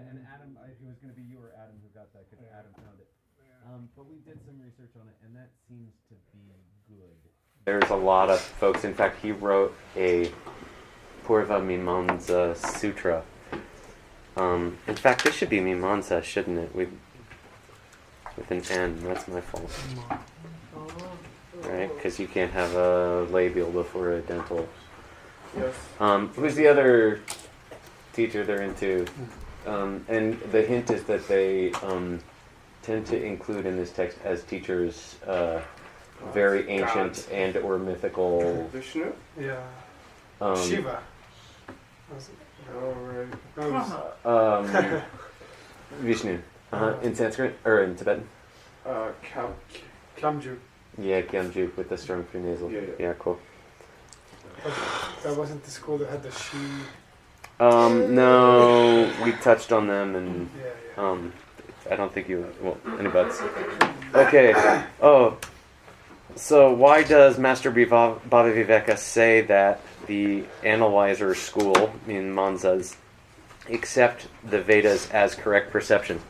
and Adam, it was going to be you or Adam who got that because Adam found it. But we did some research on it, and that seems to be good. There's a lot of folks. In fact, he wrote a Purva Mimamsa Sutra. In fact, this should be Mimamsa, shouldn't it? With an N. That's my fault. Right? Because you can't have a labial before a dental. Yes. Who's the other teacher they're into? And the hint is that they tend to include in this text as teachers very ancient and or mythical. Vishnu? Yeah. Shiva. Oh, right. Vishnu. In Sanskrit or in Tibetan? Kamju. Yeah, Gyamjuk with the strong prenasal. Yeah, cool. That wasn't the school that had the she. No, we touched on them, and Yeah. I don't think you. Well, any buts? Okay. Oh, so why does Master Bhaviviveka say that the analyzer school in Mansas accept the Vedas as correct perception?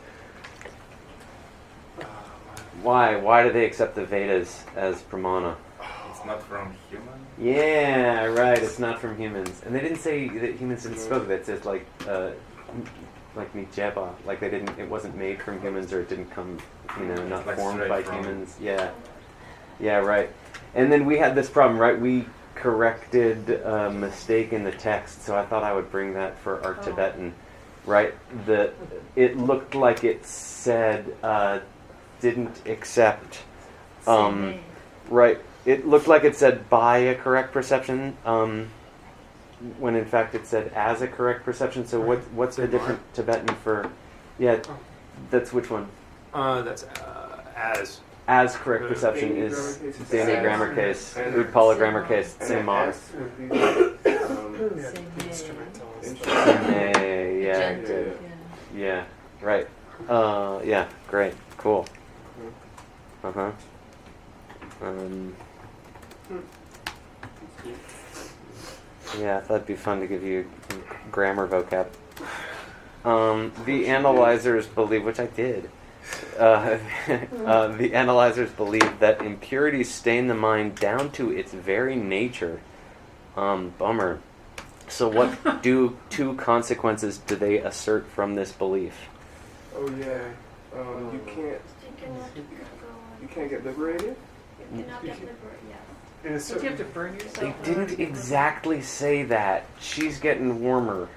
Why? Why do they accept the Vedas as pramana? It's not from human? Yeah, right. It's not from humans, and they didn't say that humans didn't spoke of it. It says like Nijeba, like they didn't. It wasn't made from humans, or it didn't come, not like formed by from humans. Yeah, right. And then we had this problem, right? We corrected a mistake in the text, so I thought I would bring that for our Tibetan, right? It looked like it said didn't accept, right? It looked like it said by a correct perception, when in fact it said as a correct perception. So what's the different Tibetan for? Yeah, that's which one? That's As correct perception is Dani grammar case, Udpala grammar case, same model. Yeah, good. Yeah, right. Yeah, great, cool. Yeah, I thought it'd be fun to give you grammar vocab. The analyzers believe, which I did. The analyzers believe that impurities stain the mind down to its very nature. Bummer. So what two consequences do they assert from this belief? Oh yeah. You can't get liberated? You cannot get liberated, yes. But you have to burn yourself. They didn't exactly say that. She's getting warmer.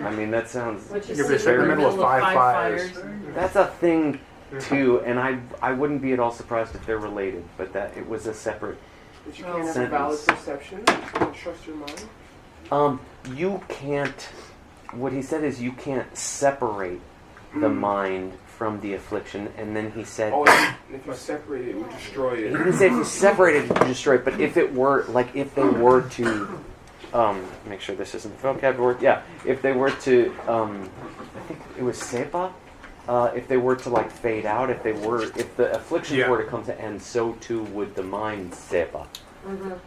I mean, that sounds... You're in the middle of five fires. That's a thing, too, and I wouldn't be at all surprised if they're related, but that it was a separate But you can't have a sentence. valid perception? You can't trust your mind? You can't... What he said is you can't separate the mind from the affliction, and then he said... Oh, if you separate it, it would destroy it. He didn't say if you separate it, it would destroy it, but if it were, like, if they were to... make sure this isn't the vocabulary. Yeah, if they were to... I think it was sepa? If they were to, like, fade out, if the affliction were to come to end, so too would the mind sepa.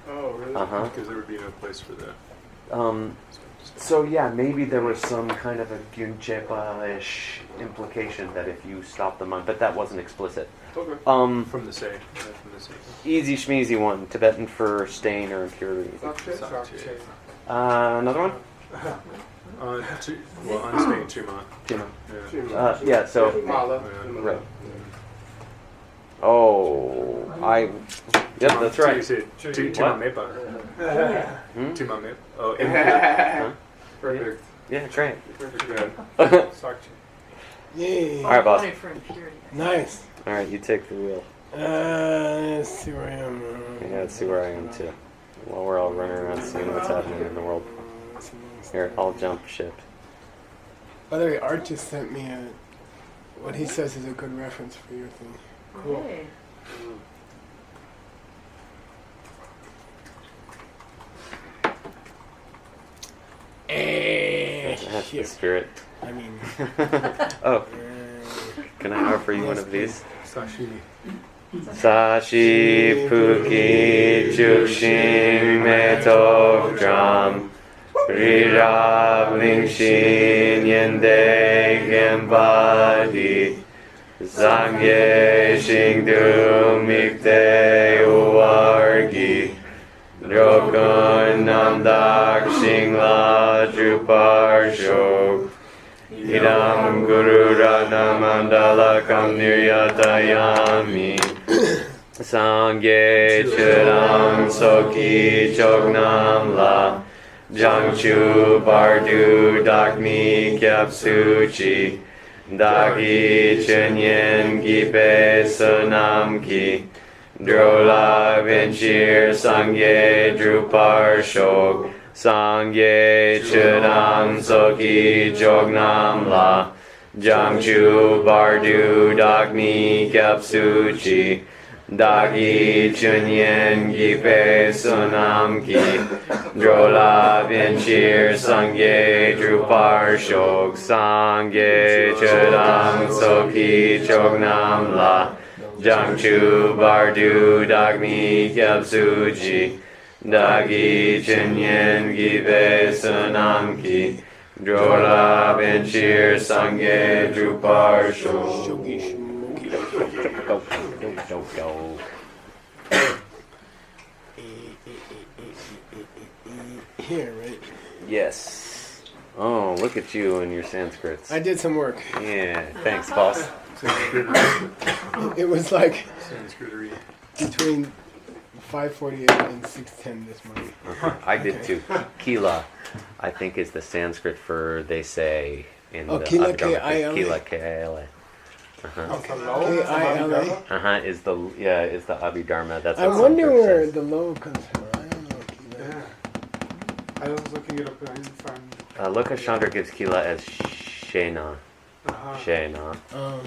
Oh, really? Because there would be no place for that. So yeah, maybe there was some kind of a Gyunchepa-ish implication that if you stop the mind, but that wasn't explicit. Okay. From the say. Easy schmeezy one, Tibetan for stain or impurity. Another one? Unstain Chuma. Chuma. Yeah, so... Mala. Right. Oh, Yep, that's right. Tuma Mepa. Tuma Mepa. Oh, Huh? Perfect. Yeah, great. Perfect, man. Yay. All right, boss. Nice. All right, you take the wheel. Let's see where I am. Yeah, let's see where I am too. While we're all running around seeing what's happening in the world. Here, I'll jump ship. By the way, Art just sent me what he says is a good reference for your thing. Cool. That's the spirit. I mean... Oh. Can I offer you one of these? Sashimi. Sashi Puki Chushin Metok Dram Rirab Lingshin Yende embody Sangye Shingdu Mikte Uargi Drokun Namdak Shingla Drupar Shok Idam Guru Ratna Mandala Kam Niryatayami Sangye Chudam Soki Chognam La Jangchu Bardu Dakmi Kyapsuchi Dagi Chenyen Gipe Sunam Ki Drola Vinchir Sangye Drupar Shok Sangye Chudam Soki Jognam La Jangchu Bardu Dakmi Kyapsuchi Dagi Chunyen Gipe Sunam Ki Drola Vinchir Sangye Drupar Shok Sangye Chudam Soki Chognam La Jangchu Bardu Dagmi Kyapsuji Dagi Chunyen Gipe Sunam Ki Drola Vinchir Sangye Drupar Shok. Go. Here, right? Yes. Oh, look at you and your Sanskrits. I did some work. Yeah, thanks, boss. It was like Sanskritery. between 5:48 and 6:10 this morning. I did too. Kila, I think, is the Sanskrit for they say in the Kila, Abhidharma. K-I-L-A. Kila, K-I-L-A. K-I-L-A. Is the Abhidharma. That's I what wonder Sanskrit where says. the low comes from. I don't know. Kila. Yeah. I was looking it up and I didn't find. Loka Chandra gives Kila as Shena. Uh-huh. Shena. Um,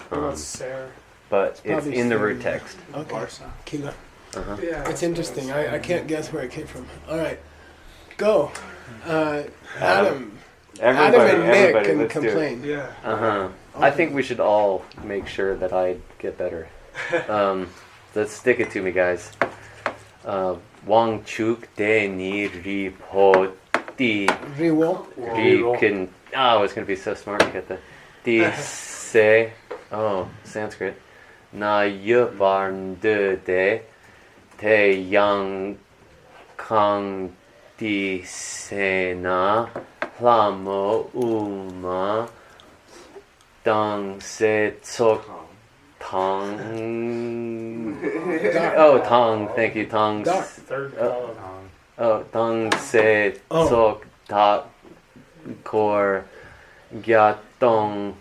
What about Sarah? But it's probably in the Sarah. root text. okay. Barca. Kila. Uh-huh. Yeah. It's interesting. I can't guess where it came from. All right. Go. Adam. Everybody, Adam and Nick everybody, can let's do it. complain. Yeah. Uh-huh. I think we should all make sure that I get better. Let's stick it to me, guys. Wang Chuk de ni ri po ti Riwo. ri can. Oh, it's gonna be so smart to get the ti se. Oh, Sanskrit. Na yu barn de te yang kang ti se na plamo uma dang se tsok tong. Oh, tong. Thank you, tong. Dar. Third Oh, tong se Oh. tsok ta kor gyatong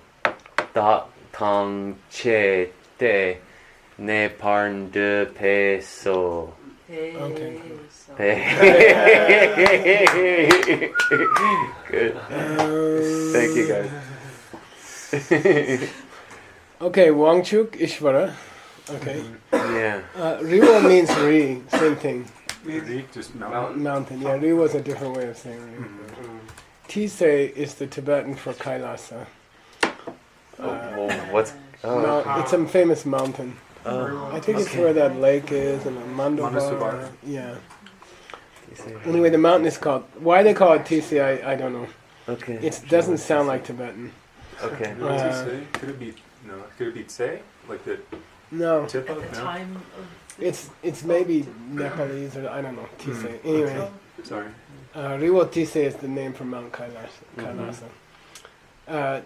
ta tong che te ne parn de peso. Okay. Good. Thank you, guys. Okay, Wangchuk Ishvara. Okay. Yeah. Riwo means Ri, same thing. Just mountain. Mountain. Yeah, Ri was a different way of saying Ri. Tisei is the Tibetan for Kailasa. Well, what's? Oh. It's a famous mountain. Oh. I think it's where that lake is, and Mandobar. Mandasubar. Yeah. Anyway, the mountain is called. Why they call it Tisei, I don't know. Okay. It doesn't sound like Tibetan. Okay. What does it say? Could it be no? Could it be tse? Like the No, tip of? No. Time of it's maybe Nepalese or I don't know. Tisei. Anyway, Sorry. Riwo Tisei is the name for Mount Kailasa.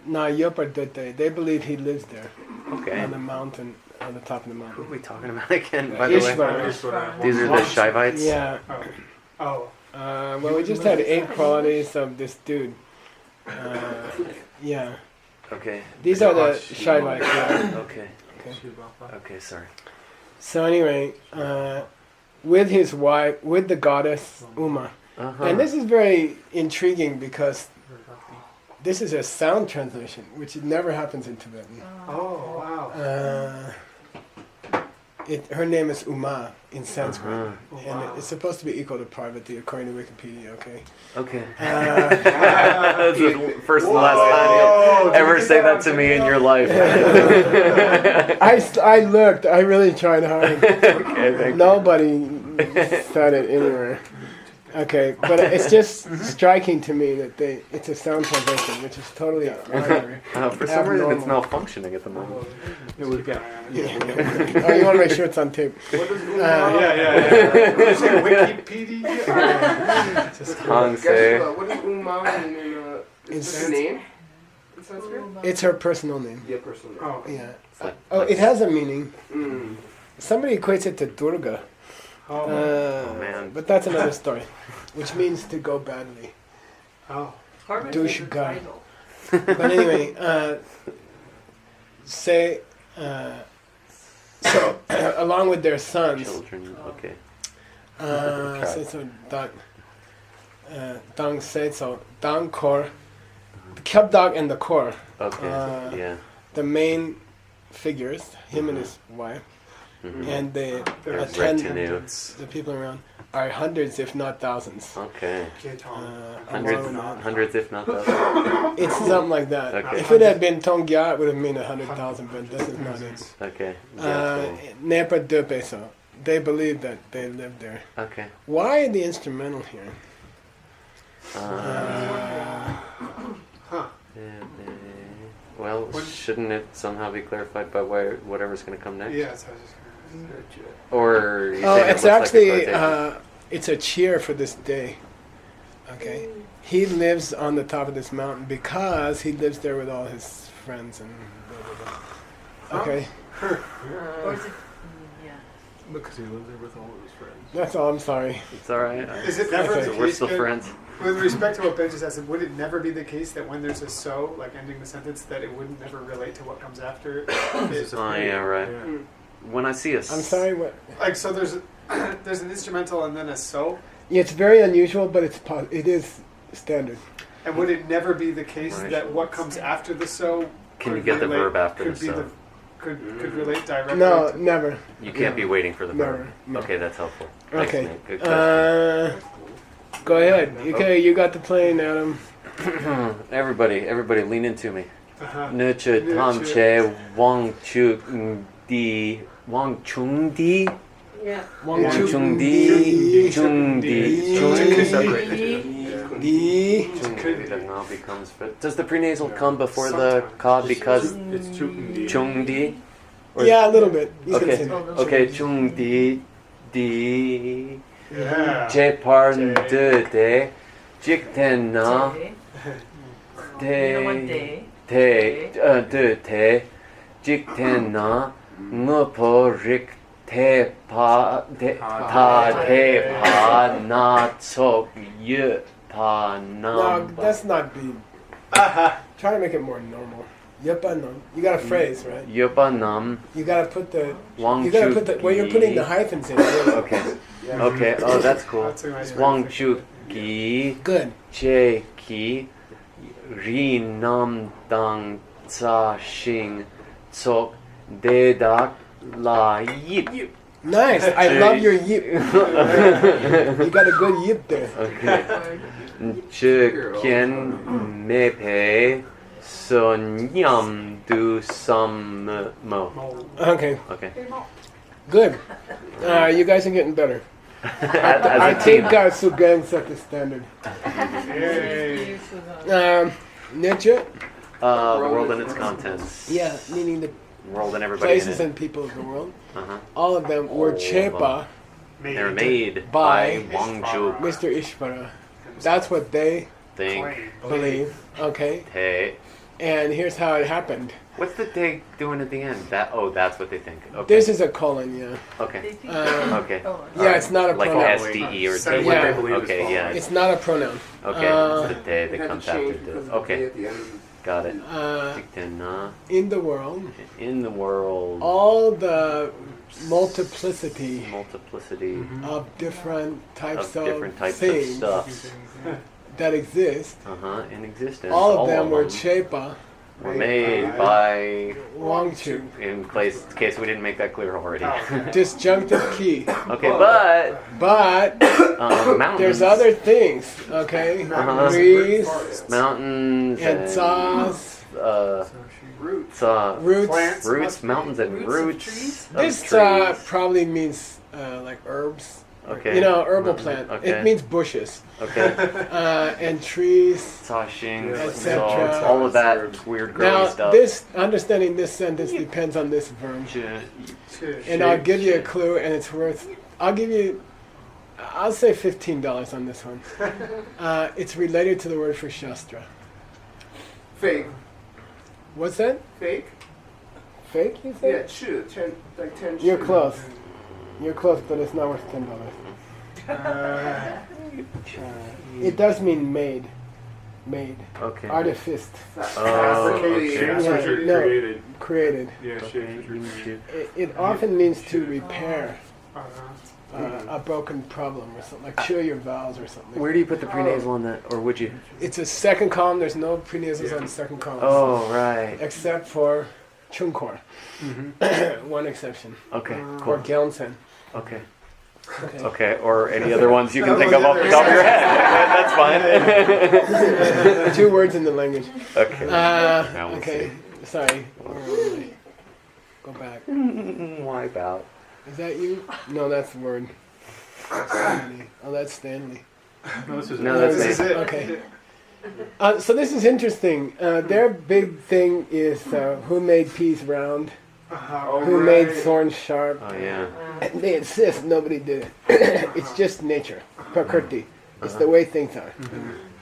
Na Yopar Dute, they believe he lives there Okay. on the mountain, on the top of the What are mountain. we talking about again, by the way? Ishvara. These are the Shivites? Yeah. Oh. Well, we just had 8 qualities of this dude. Yeah. Okay. These are the Shivites. Yeah. Okay. Okay. Okay, sorry. So anyway, with his wife, with the goddess Uma. Uh-huh. And this is very intriguing because this is a sound translation, which never happens in Tibetan. Oh wow. Her name is Uma in Sanskrit, Uh-huh. and it's supposed to be equal to Parvati according to Wikipedia. Okay. Okay. Uh, That's the first and last time you'll ever say that to me in your life. I looked. I really tried hard. Okay, thank you. Nobody said it anywhere. Okay, but it's just striking to me that it's a sound translation, which is totally For some reason, it's abnormal. malfunctioning at the moment. It was Oh, you want to make sure it's on tape. What does Say Wikipedia. Just Hong say. what does Uma mean in is this a name? In Sanskrit? It's her personal name. Yeah, personal. Oh, Yeah. like- Oh, it has a meaning. Mm. Somebody equates it to Durga. oh, man. But that's another story, which means to go badly. oh. Douchebag. But anyway, say, so along with their sons, Children, okay. say so Dang say so Dang Kor, the Kyabdag and the Kor, Okay, yeah. the main figures, him and his wife, Mhm. and the Their attendants, retinue. the people around, are hundreds, if not thousands. Okay. Along with that. Hundreds, if not thousands. It's something like that. Okay. If it had been Tongya, it would have meant 100,000, but this is not it. Okay. Yeah, Nepa de Peso. They believe that they lived there. cool. Okay. Why the instrumental here? Huh. Well, shouldn't it somehow be clarified by whatever's going to come next? Yeah, so I was just Or you Oh, say it it's looks actually like a quotation? it's a cheer for this day. Okay, he lives on the top of this mountain because he lives there with all his friends and. Blah, blah, blah. Okay, Or is it? Yeah. Because he lived there with all of his friends. that's all. I'm sorry. It's all right. Is it never Okay. the We're case still that- friends. With respect to what Ben just asked, would it never be the case that when there's a so, like ending the sentence, that it wouldn't never relate to what comes after? Oh, yeah, right. Yeah. When I see a... I'm sorry. What? Like, so there's there's an instrumental and then a so, Yeah, it's very unusual, but it is standard. and would it never be the case Right. that what comes after the so Can you could get the relate- verb after could the be so? could relate directly? No, to, never. You can't be waiting for the verb. Never. No. Okay, that's helpful. Thanks, Okay. Nate. Good question. Go ahead. Okay, you got the plane, Adam. Everybody, lean into me. uh-huh. Nuche tam che wang chu di wang chung di Yeah. Wang wang chung di chung di chung Di. The na becomes. But does the prenasal come before the ka because It's Chukundi. chung di? Or- Yeah, a little bit. You can Okay. say that. Okay, chung di di. Yeah. Je parn de de jik ten na te te de te jik ten na ngupo rik te pa te ta te pa na tsok yu pa No, nam. that's not being. Try to make it more normal. Yepa no. You got a phrase, right? Yupa nam You gotta put the. wang You gotta put the. Where you're putting the hyphens in. Really. Okay. Okay. Oh, that's cool. That's a nice Wang way to chu ki. Good. Che ki ri nam dang tsa shing tsok de dak la yip. Nice. I love your yip. You got a good yip there. Okay. Che kien me pe so nyam du sam mo. Okay. Okay. Good. You guys are getting better. As I a think team. Sugan set the standard. Yay. Nietzsche? The world and its contents. Yeah, meaning the World and everybody in places it. and people of the world. Uh-huh. All of them were All of Chepa, They're made by by Wang Chu. Mr. Ishvara. That's what they Think. believe. Okay. Te. And here's how it happened. What's the they doing at the end? That's what they think. Okay. This is a colon, yeah. Okay. Um, Okay. Yeah, it's not a Like pronoun. SDE or Say T. what they believe is Okay, false. yeah. It's not a pronoun. Okay. Uh, It's the day that comes after the. Okay. At the end. Got it. Uh, in the world, In the world. all the multiplicity Multiplicity of different types of of different types of things stuff. that exist, In existence. all of them were them Chepa, were made by. Wangchu. In case we didn't make that clear already. Disjunctive key. Okay, but But mountains. there's other things, okay? Uh-huh. Trees mountains and saws, Roots. roots. Plants. Roots, mountains, and Roots of roots. trees? of This trees. probably means like herbs Okay. You know, herbal plant. Okay. It means bushes. Okay. And trees. Sashing, Etc. all of that weird growing Now, stuff. understanding this sentence depends on this verb. Ch- And I'll give you a clue, and it's worth. I'll say $15 on this one. It's related to the word for Shastra. Fake. What's that? Fake? Fake, you Yeah, say? 10, like 10 You're shoe. close. You're close, but it's not worth $10. It does mean made. Made. Okay. Artificed. okay. Shapes Yeah, which are no. created. Created. Yeah, shapes which are created. It often means to repair Uh-huh. a broken problem or something, like chew your vowels or something. Where do you put the prenasal on that, or would you? It's a second column. There's no prenasals on the second column. Oh, right. Except for Chunkor. One exception. Okay, Or cool. Gelsen. Okay. Okay. Okay, or any other ones you can think of off the top of your head. That's fine. 2 words in the language. Okay. Now we'll Okay. Sorry. Where am I? Go back. Wipe out. Is that you? No, that's the word. Stanley. Oh, that's Stanley. No, this is No, that's This is me. it. Okay. So this is interesting. Their big thing is who made peas round, who made thorns sharp. Oh yeah. And they insist nobody did it. It's just nature, prakriti. It's the way things are.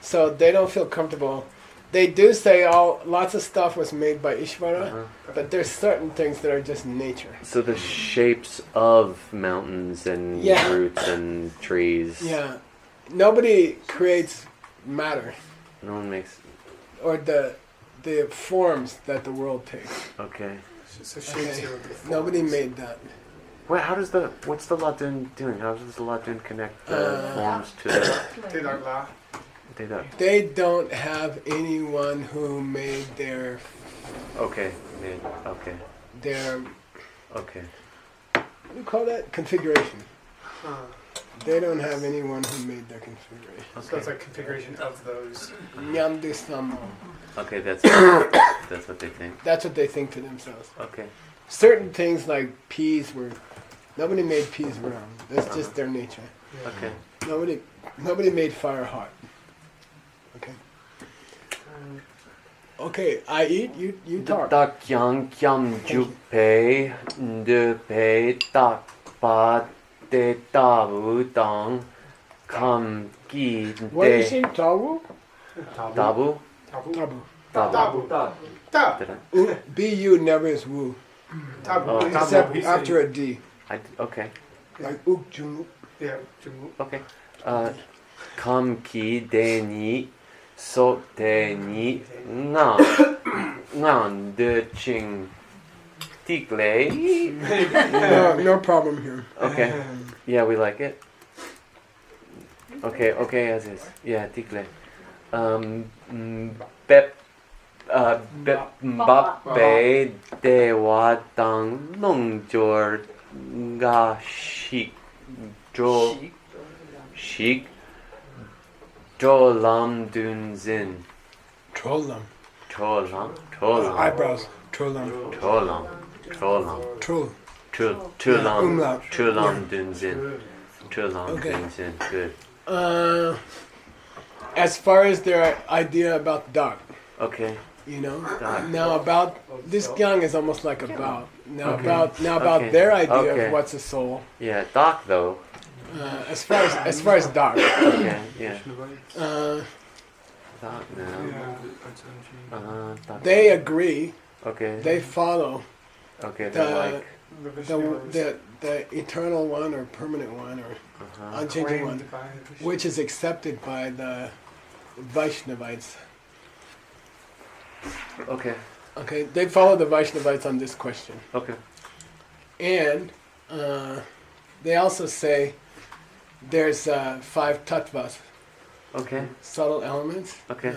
So they don't feel comfortable. They do say lots of stuff was made by Ishvara, but there's certain things that are just nature. So the shapes of mountains and Yeah. roots and trees. Yeah. Nobody creates matter No one makes. or the forms that the world takes. Okay. So shapes Okay. are the Nobody forms. made that. Well, what's the Latun doing? How does the Latun connect the forms to the? Tidagla. They don't. They don't have anyone who made their Okay. Man. Okay. Okay. what do you call that? Configuration. Huh. They don't have anyone who made their configuration. So it's like configuration of those. Nyamdu Samo. Okay. That's what they think. That's what they think to themselves. Okay. Certain things like peas nobody made peas round. That's just their nature. Okay. Nobody made fire hot. Okay. Okay, I eat, you talk. Tak yang kyam jupe de pe tak pa te tabu dang kam ki What did you de say? Tabu? tabu Tabu. tabu. Tabu. Did I? B-U never is woo. Tabu. Oh. Except after a D. Okay. Like uk jung. Yeah. Jungu. Okay. Kam ki de ni so te ni ngan de ching tikle. No problem here. Okay. Yeah, we like it. Okay, as is. Yeah, tikle. Bep Mbappe de wa dang long jor ga shik jo shik jo lam dun zin Trollam. cholam Eyebrows. Trollam. Troll. chulam Umlaut. chulam dun zin chulam Okay. dun zin. Good. As far as their idea about dark, Okay. Dark. Now about this gang is almost like about now Okay. about Okay. their idea Okay. of what's a soul. Yeah, doc though. As far as dark, Okay. Yeah. uh, Doc now. Doc. they agree. Okay. They follow Okay. They're like. the eternal one or permanent one or unchanging one, which is accepted by the Vaishnavites. Okay. Okay, they follow the Vaishnavites on this question. Okay. And they also say there's 5 tattvas, Okay. subtle elements, Okay.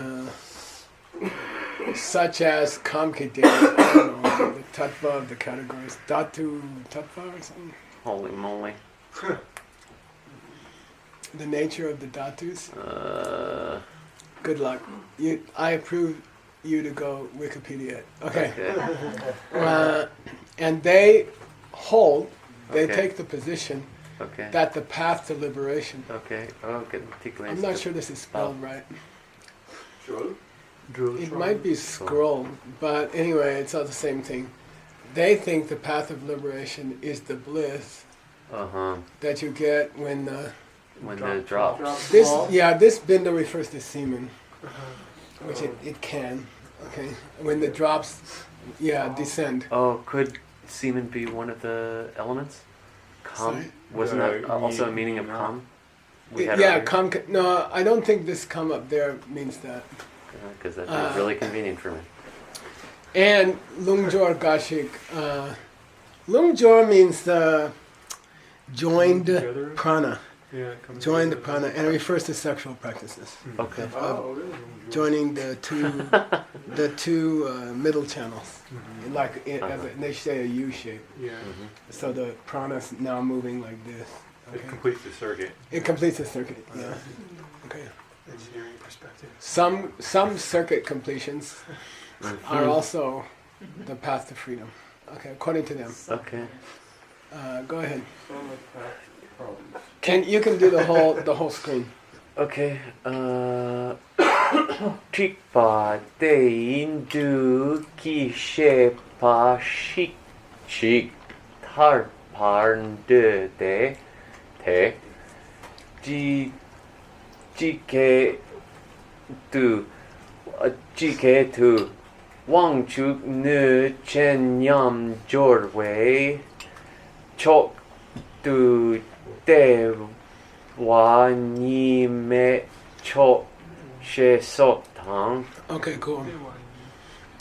such as kamkite, the tattva of the categories, dhatu tattva or something. Holy moly. The nature of the dhatus. Uh. Good luck. I approve you to go Wikipedia it. Okay. Okay. And they hold, they Okay. take the position Okay. that the path to liberation. Okay. Oh, good. I'm not sure this is spelled right. Sure. It might be scroll, but anyway, it's all the same thing. They think the path of liberation is the bliss that you get when the drops. this bindu refers to semen, which it can. Okay, when the drops, descend. Oh, could semen be one of the elements? Sorry? Wasn't that also a meaning of come? No, I don't think this come up there means that. Because that'd be really convenient for me. And lungjor gashik. Lungjor means the joined prana. Yeah, Joined prana, and it refers to sexual practices. Okay. Joining the two middle channels, like they say a U shape. Yeah. So the prana's now moving like this. Okay. It completes the circuit. It completes the circuit. Yeah. Okay. Engineering perspective. Some circuit completions are also the path to freedom. Okay, according to them. Okay. Go ahead. You can do the whole screen. Okay. Tikpa de indu ki shepa shik tar parn de te GK tu Wang Chu Nu Chen Yam Jor Wei Chok Tu De Wa Ni Me Chok She Sok Tang. Okay, cool.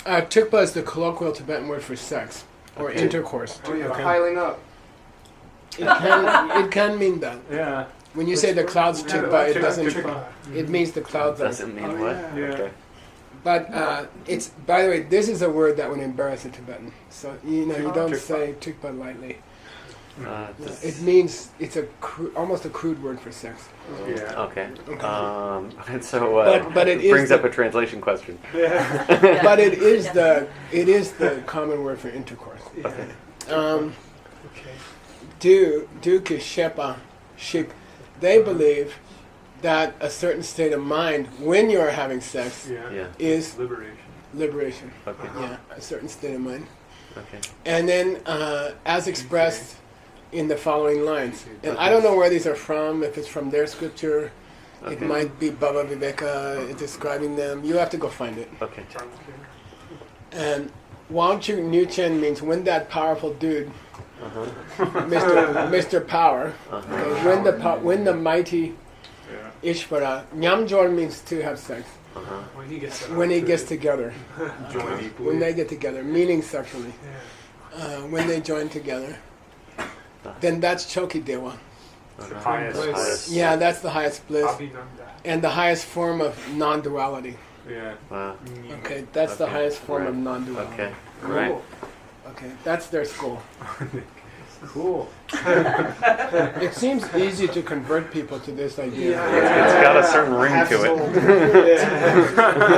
Tikpa is the colloquial Tibetan word for sex or intercourse. Oh yeah, piling up. It can mean that. Yeah. When you say the clouds tikpa, it doesn't. It means the clouds are. Doesn't mean what? Yeah. Okay. But it's, by the way, this is a word that would embarrass a Tibetan. So you don't say tikpa lightly. It means it's almost a crude word for sex. Yeah. Okay. And so but it brings is up a translation question. Yeah. But it is the common word for intercourse. Okay. Do kishepa shik. They believe that a certain state of mind when you're having sex is liberation. Okay. Yeah, a certain state of mind. Okay. And then as expressed in the following lines. And I don't know where these are from, if it's from their scripture. It might be Baba Viveka describing them. You have to go find it. Okay. And Wang Chu Nu Chen means when that powerful dude, Mr. Power, when the mighty Ishvara, Nyamjor means to have sex. When he gets together. When they get together, meaning sexually. When they join together. Then that's Choki Dewa. The highest. Yeah, that's the highest bliss. And the highest form of non-duality. Yeah. Wow. Okay, that's the highest form of non-duality. Okay. Right. Okay, that's their school. Cool. It seems easy to convert people to this idea. It's got a certain ring to it.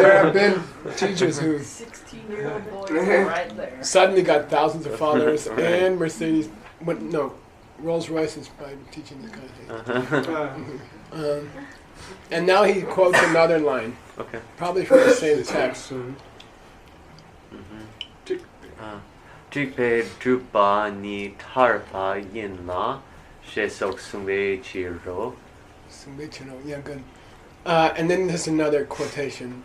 There have been teachers who 16-year-old boys right there. suddenly got thousands of followers and Mercedes. Rolls Royces by teaching this kind of thing. And now he quotes another line, probably from the same text. Tikpe Drupa Ni Tarpa Yinla Shesok Sungwe Chiro. Yeah, good. And then there's another quotation.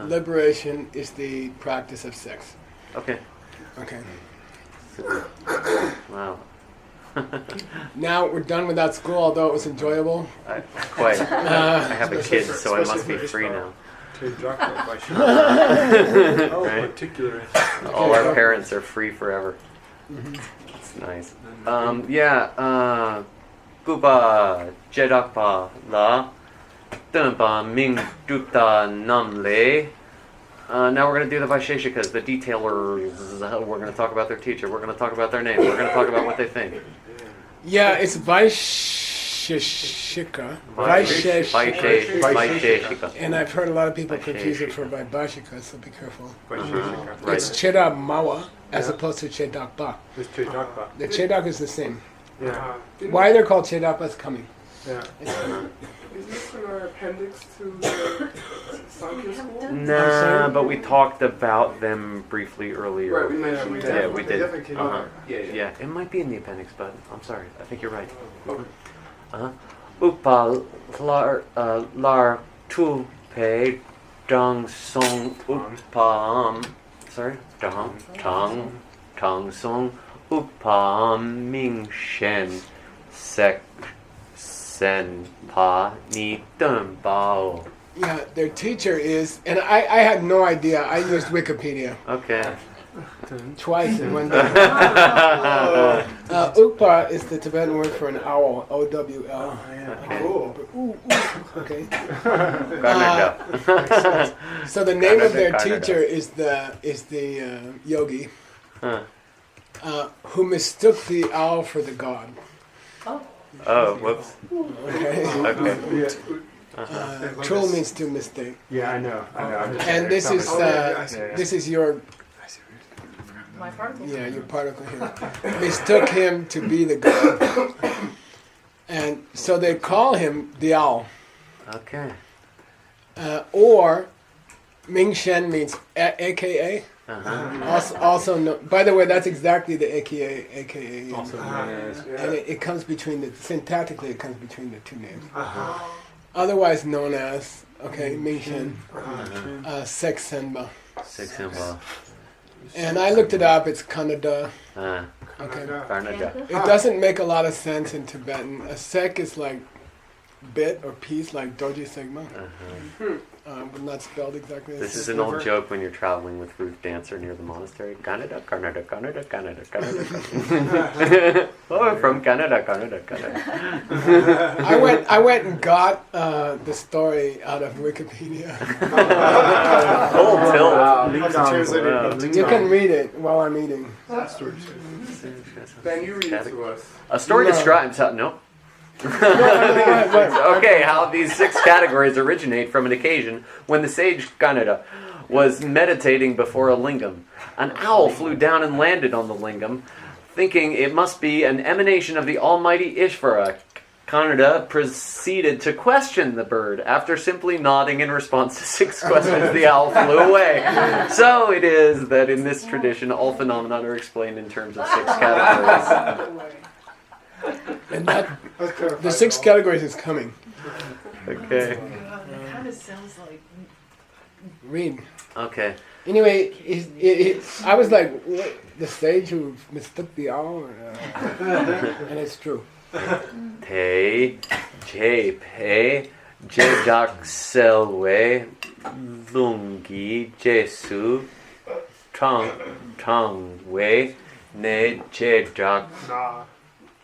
Liberation is the practice of sex. Okay. Okay. Wow. Now we're done with that school, although it was enjoyable. Quite. I have a kid, so I must be free now. Right? Particular. All our parents are free forever. It's nice. Guba Jedakpa La Dunba Ming Dupta Namle. Now we're going to do the Vaisheshikas, the detailers. We're going to talk about their teacher. We're going to talk about their name. We're going to talk about what they think. Yeah, it's Vaisheshika. Vaisheshika. And I've heard a lot of people confuse it for Vaibhashika, so be careful. Vaisheshika. It's Cheda Mawa as opposed to Chedakpa. It's Chedakpa. The Chedak is the same. Yeah. Why they're called Chedapas coming. Yeah. Is this in our appendix to the Sankhya school? Nah, but we talked about them briefly earlier. Right, we mentioned we that. Yeah, we They did. definitely came Uh-huh. out. Yeah, it might be in the appendix, but I'm sorry. I think you're right. Okay. Upa lar tu pe dong song upam. Sorry, dong song upam ming shen sek sen pa ni dun bao. Yeah, their teacher is, and I had no idea. I used Wikipedia Okay. twice in one day. Ukpa is the Tibetan word for an owl, O-W-L. Okay. Cool. Okay. Kannada. So the name of their Kannada. teacher is the yogi Huh. who mistook the owl for the god. Oh, whoops. Okay. Okay. Yeah. Trul means to mistake, Yeah, I know. I'm just and this is this is your My particle. your particle here. Mistook him to be the god, and so they call him the owl. Okay. Or Ming Shen means AKA. Uh-huh. Also, by the way, that's exactly the AKA. also And it comes between syntactically, it comes between the two names. Otherwise known as, Ming Shen, Sek Senba. Six symbol. And I looked it up, it's Kannada. Okay. Kannada. It doesn't make a lot of sense in Tibetan. A sek is like bit or piece, like Doji Sigma, but not spelled exactly. This is an old joke when you're traveling with Ruth Dancer near the monastery. Canada, Canada, Canada, Canada, Canada. Oh, from Canada, Canada, Canada. I went and got the story out of Wikipedia. Full tilt. I'll have to translate Wow. it. You can read it while I'm eating. Ben, you read it to us. A story No. describes how no. But- Okay, how these 6 categories originate from an occasion when the sage Kannada was meditating before a lingam. An owl flew down and landed on the lingam, thinking it must be an emanation of the almighty Ishvara. Kannada proceeded to question the bird. After simply nodding in response to 6 questions, the owl flew away. So it is that in this tradition, all phenomena are explained in terms of 6 categories. And that Let's clarify the 6 all. categories is coming. Okay. It kind of sounds like Read. Okay. Anyway, I was like, what? The sage who mistook the owl? And it's true. Te, je pe, je dak selwe, lungi jesu, tong we, ne je dak Nah.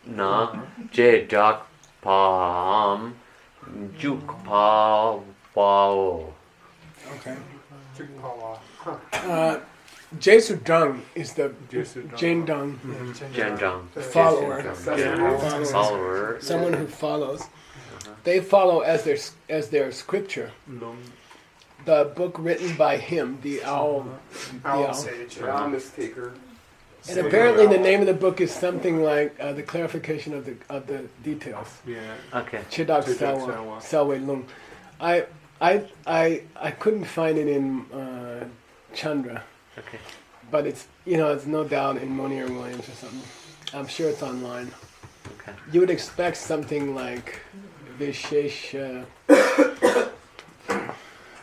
na, je dak pam, juk pa wao. Okay. Chikpawa. Jesu Dung is the Jesu Dung. Jane Dung Jenjang. follower. Follower. Someone who follows. They follow as their scripture. The book written by him, the owl. Owl owl. sage. Yeah, mistaker. And apparently the name of the book is something like the clarification of the details. Yeah. Okay. Chidak Chidak Salwa, Salwa. Salwe Lung. I couldn't find it in Chandra, Okay. but it's it's no doubt in Monier Williams or something. I'm sure it's online. Okay. You would expect something like Vishesh, I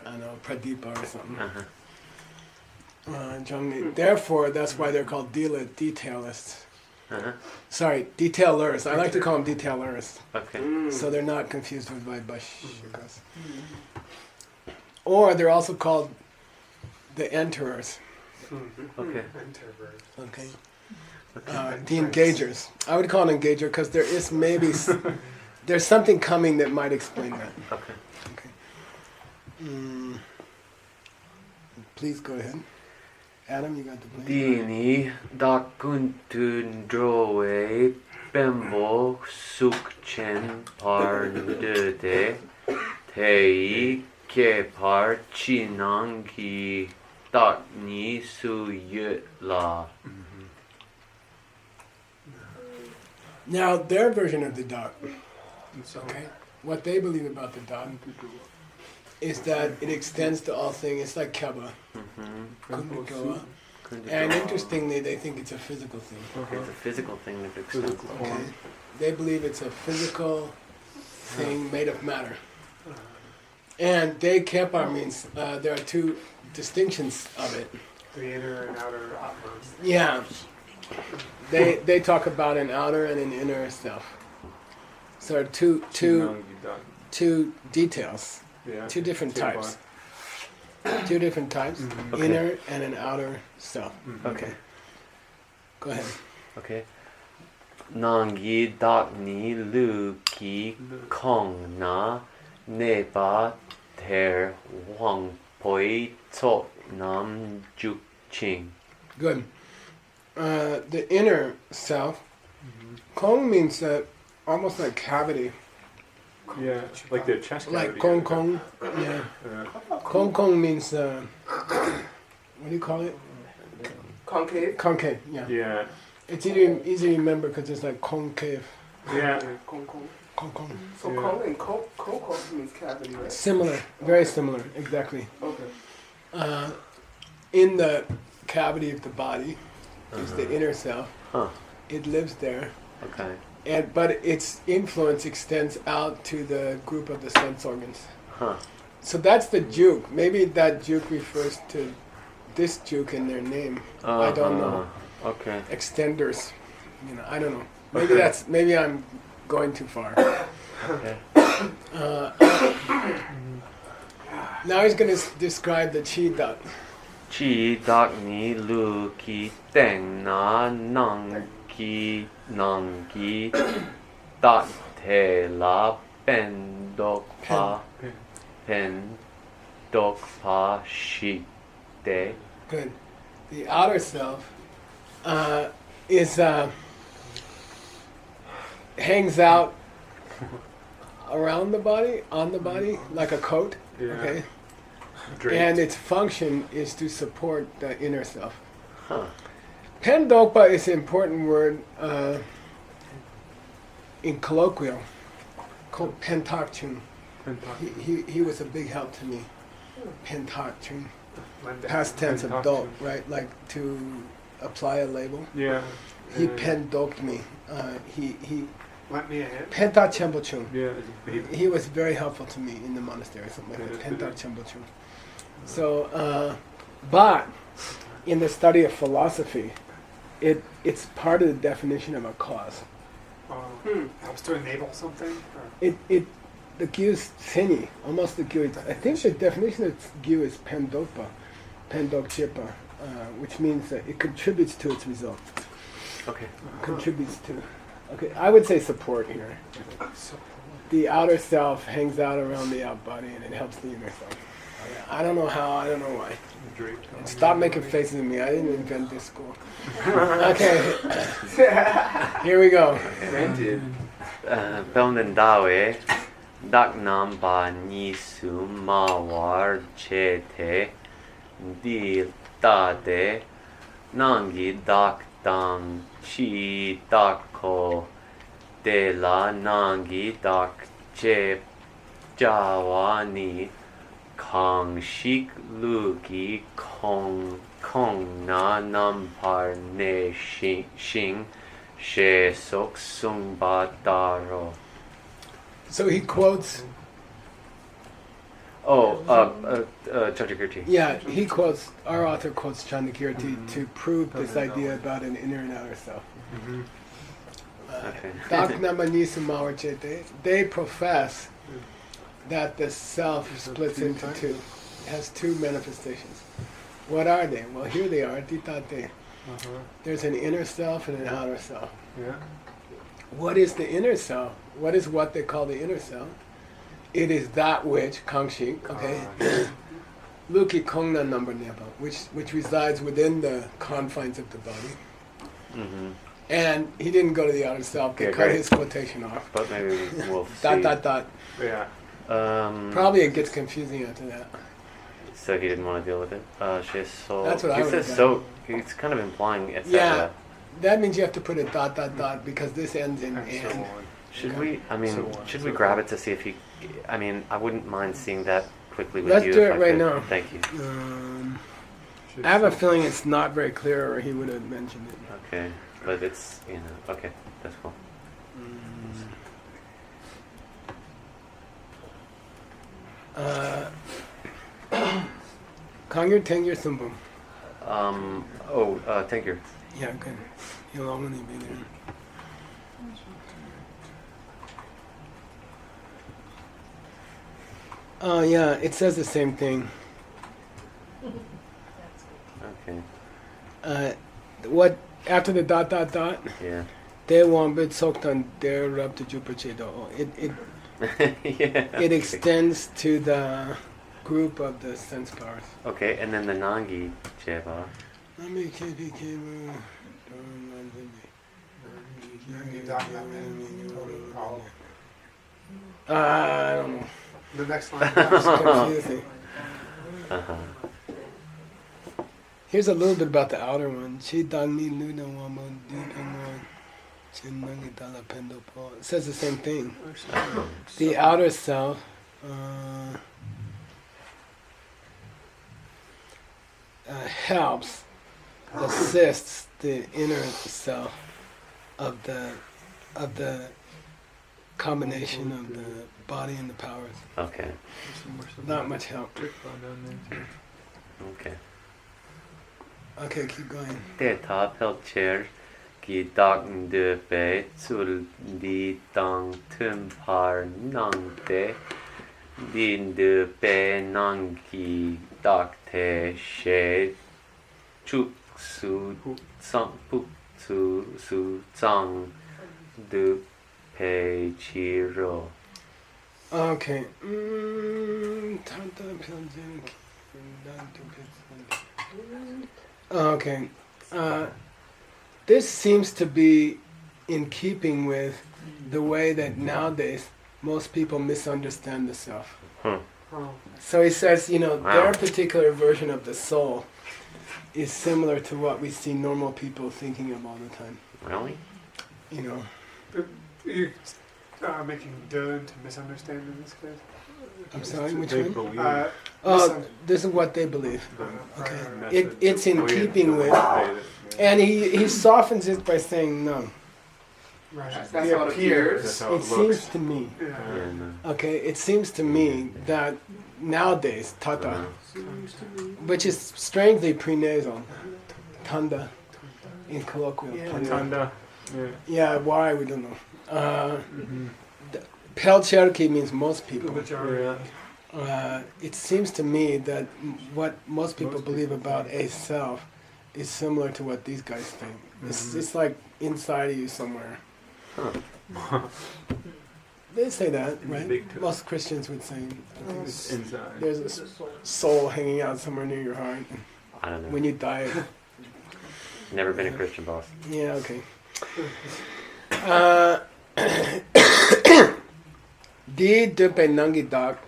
don't know, Pradeepa or something. Uh-huh. Jungni. Therefore, that's why they're called detailists. Uh-huh. Sorry, detailers. I like to call them detailers, Okay. so they're not confused with Vaibhashikas. Or they're also called the enterers. Okay. Okay. The engagers. I would call an engager because there is maybe there's something coming that might explain that. Okay. Okay. Please go ahead. Adam, you got the plane. Dini dakuntun drowe bembo sukchen parndede tei ke par chinangi dakni su la. Now, their version of the dot, okay, what they believe about the dot is that it extends to all things. It's like Kaba, Kundigoa. And interestingly, they think it's a physical thing. It's a physical thing that extends. Okay. They believe it's a physical thing made of matter. And they Kepa means there are two distinctions of it. The inner and outer operations. Yeah. They talk about an outer and an inner self. So there are two details, Yeah. two different Two types. Two different types, Okay. inner and an outer self. Okay. Go ahead. Okay. Nangi dak ni lu ki kong na ne ba ter wang poi to nam juk ching. Good. The inner self, Kong means almost like cavity, Yeah, like the chest cavity. like Kong Kong. Yeah. Kong Kong means, what do you call it? Concave. Concave, yeah. Yeah. It's easy to remember because it's like concave. Yeah. Kong Kong. Kong Kong. So Yeah. Kong and Kong means cavity, right? Similar, very similar, exactly. Okay. In the cavity of the body is the inner self. Huh. It lives there. Okay. But its influence extends out to the group of the sense organs. Huh. So that's the juke. Maybe that juke refers to this juke in their name. I don't know. Okay. Extenders. I don't know. Maybe maybe I'm going too far. Okay. Now he's going to describe the chi dot. Chi dak ni lu ki teng na nang ki dat te la pen dok pa shi de. Good. The outer self is hangs out around the body, on the body, like a coat. Yeah. Okay. Draped. And its function is to support the inner self. Huh. Pendopa is an important word in colloquial, called pentakchun. He was a big help to me. Pentakchun. Past tense of dok, right? Like to apply a label. Yeah. He pendoked me. He Lent me a hand. Penta Chembochung. Yeah, as a baby. He was very helpful to me in the monastery, something like that. Penta Chembochung. So, but in the study of philosophy, it's part of the definition of a cause. Helps to enable something? Or? The gyu is seni, almost the gyu. I think the definition of gyu is pendopa, pendokchipa, which means that it contributes to its result. Okay. Contributes to. Okay, I would say support here. The outer self hangs out around the out body and it helps the inner self. I don't know how, I don't know why. Draped. Stop making faces at me. I didn't invent this school. Okay. Here we go. Belden dawe dak nam ba ni su ma war che te di ta de nangi dak dang chi dak ko de la nangi dak che jawa ni kong shik lu ki kong na nam par ne shing she sok sung ba daro. So he quotes, Chandrakirti. yeah, he quotes, our author quotes Chandrakirti to prove this idea about an inner and outer self. Okay. Dak Namanisu Mawarchete, they profess that the self splits into two, has two manifestations. What are they? Well, here they are, Ditate. There's an inner self and an outer self. Yeah. What is the inner self? What is what they call the inner self? It is that which, Kangshik, okay, Luki Kongna number Neba, which resides within the confines of the body. Mm-hmm. And he didn't go to the outer self, they Okay, cut great. his quotation off. But maybe we'll see. Dot. Yeah. Probably it gets confusing after that. So he didn't want to deal with it. She's so. That's what I He would've says done. so. He's kind of implying etc. Yeah. that means you have to put a ... because this ends in And so and. on. Should we? I mean, So on, should so we grab on. it to see if he? I mean, I wouldn't mind seeing that quickly with Let's you. do if it I right could. now. Thank you. Should I have a say- feeling it's not very clear, or he would have mentioned it. Okay, but it's okay. That's cool. Kangir Tengir Sumbum. Thank you. Yeah, good. He'll only be there. Oh, yeah, it says the same thing. Okay. What, after the ... Yeah. they want bit soaked on their up to Jupiter. It Yeah. it extends to the group of the sense powers. Okay, and then the Nangi Jeva. I don't know. The next line. It's confusing. Uh-huh. Here's a little bit about the outer one. It says the same thing. The outer self helps, assists the inner self of the combination of the body and the powers. Okay. Not much help. Okay. Okay, keep going. Detta pelcher ki dag de be sul di dang tum par nang de din de be nang ki dak te she chuk su sang puk su zang de pe chiro. Okay. Okay. This seems to be in keeping with the way that nowadays most people misunderstand the self. Huh. So he says, their Wow. particular version of the soul is similar to what we see normal people thinking of all the time. Really? You know. You making done to misunderstand in this case? I'm sorry, which They one? believe Oh, this is what they believe. Okay. It's in way keeping with, they- and he softens it by saying no. Right. That's how it appears. That's how It it seems looks. to me, Yeah. Yeah, no. okay, it seems to me that nowadays, tata, which is strangely prenasal, tanda, in colloquial. Tanda. Yeah. Yeah, why, we don't know. Pelcherki means most The people. majority. It seems to me that what most people believe about a self is similar to what these guys think. It's like inside of you somewhere. They say that, right? Big toe. Most Christians would say, I think it's, Inside. there's a soul hanging out somewhere near your heart. I don't know. When you die, Never been a Christian boss. yeah, okay. Di dupe nangi dak,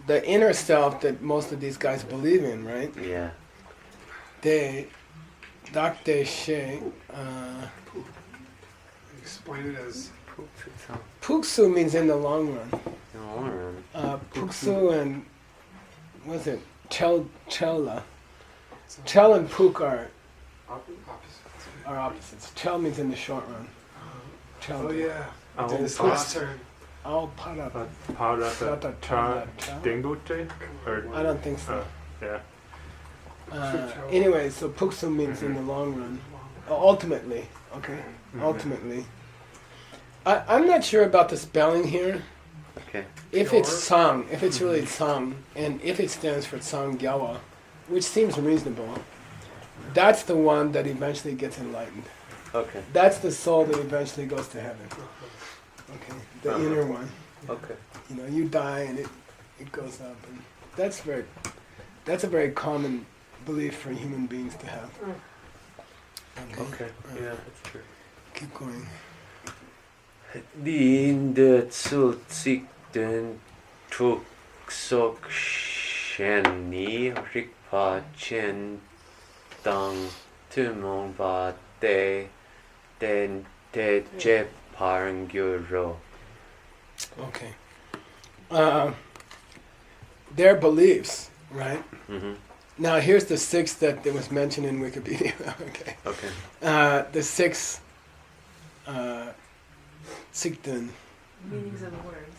the inner self that most of these guys believe in, right? Yeah. De dak de she, Explain it as puksu means in the long run. In the long run. Puksu and what's it? Chella. Chel and puk are opposites. Chel means in the short run. Chel. Oh yeah. Oh, This Puksu. last turn. Al para. Parata cha dingote? Or I don't think so. yeah. Anyway, so puksu means in the long run. Ultimately, okay? Ultimately. I'm not sure about the spelling here. Okay. If it's sang, if it's really sang, and if it stands for sangyawa, which seems reasonable, that's the one that eventually gets enlightened. Okay. That's the soul that eventually goes to heaven. Okay, the inner one. Okay. You die and it goes up, and that's a very common belief for human beings to have. Okay. Yeah, that's true. Keep going. Din de tsultsikten tuk sok sheni rikpa chen dang tumong va de den te che parangyuro. Okay. Their beliefs, right? Mm-hmm. Now here's the 6 that was mentioned in Wikipedia. Okay. Okay. The 6 Sikdun. meanings of the words.